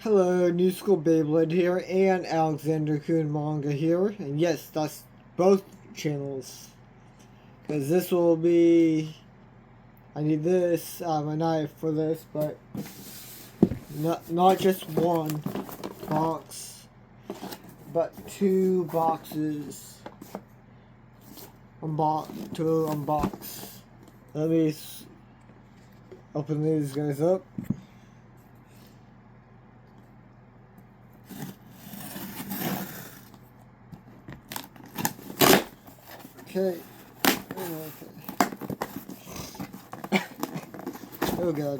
Hello, New School Beyblade here, and Alexander Kun Manga here, and yes, that's both channels, because this will be, I need this, a knife for this, but not just one box, but two boxes to unbox. Let me open these guys up. Okay. Oh god.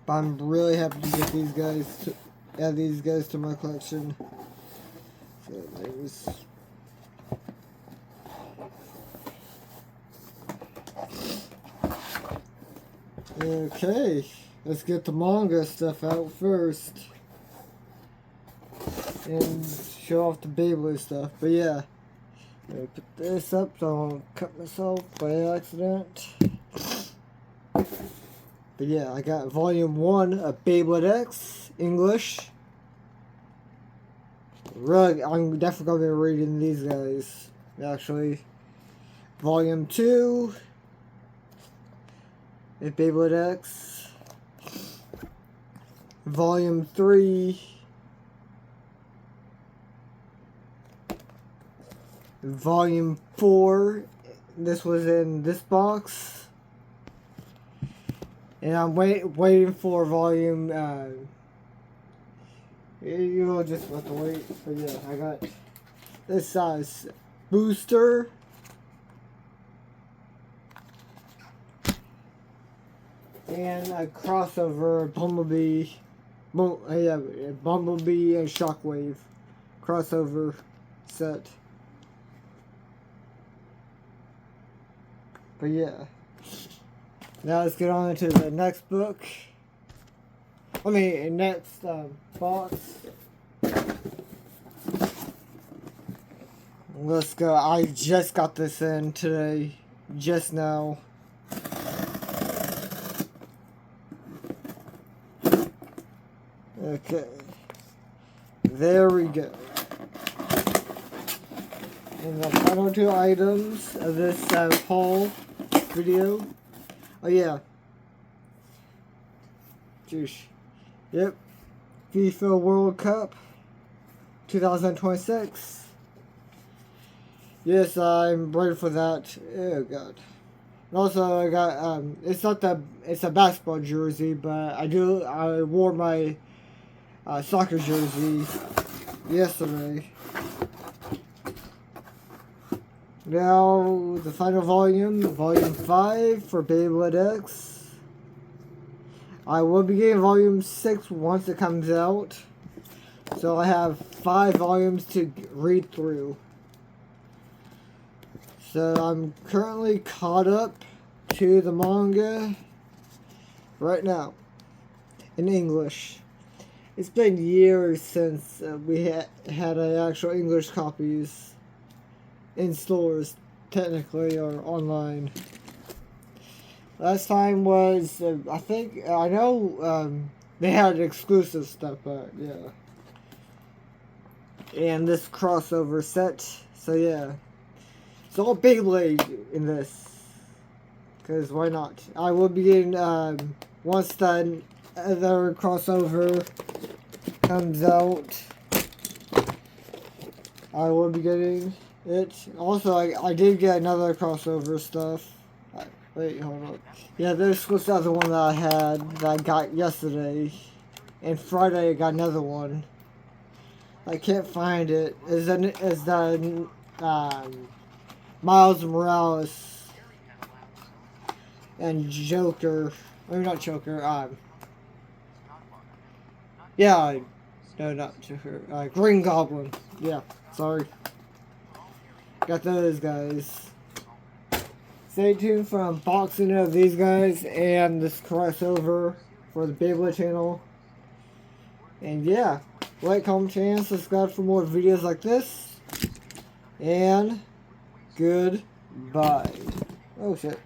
But I'm really happy to get these guys to add these guys to my collection. So there's okay. Let's get the manga stuff out first. And show off the Beyblade stuff. But yeah. Let me put this up so I don't cut myself by accident. But yeah, I got volume 1 of Beyblade X English. Really, I'm definitely going to be reading these guys, actually. Volume 2 of Beyblade X. Volume 3. Volume 4, this was in this box, and I'm waiting for volume, you'll just have to wait, but yeah, I got this size booster, and a crossover Bumblebee and Shockwave crossover set. But yeah, now let's get on into the next book. Next box. Let's go. I just got this in today, just now. Okay, there we go. And the final two items of this haul video. Oh yeah. Jeez. Yep. FIFA World Cup 2026. Yes, I'm ready for that. Oh god. And also I got it's a basketball jersey, but I wore my soccer jersey yesterday. Now, the final volume, volume 5 for Beyblade X. I will be getting volume 6 once it comes out. So I have 5 volumes to read through. So I'm currently caught up to the manga right now in English. It's been years since we had actual English copies in stores, technically, or online. Last time was, I know they had exclusive stuff, but yeah. And this crossover set, so yeah. It's all Beyblade in this, because why not? I will be getting, once the other crossover comes out, I will be getting it. Also, I did get another crossover stuff. Wait, hold on. Yeah, this was the other one that I had that I got yesterday. And Friday I got another one. I can't find it. Is the Miles Morales and Joker. Maybe not Joker. Yeah, no, not Joker. Green Goblin. Yeah, sorry. Got those guys. Stay tuned for unboxing of these guys and this crossover for the Beyblade channel. And yeah, like, comment, share, and subscribe for more videos like this. And goodbye. Oh shit.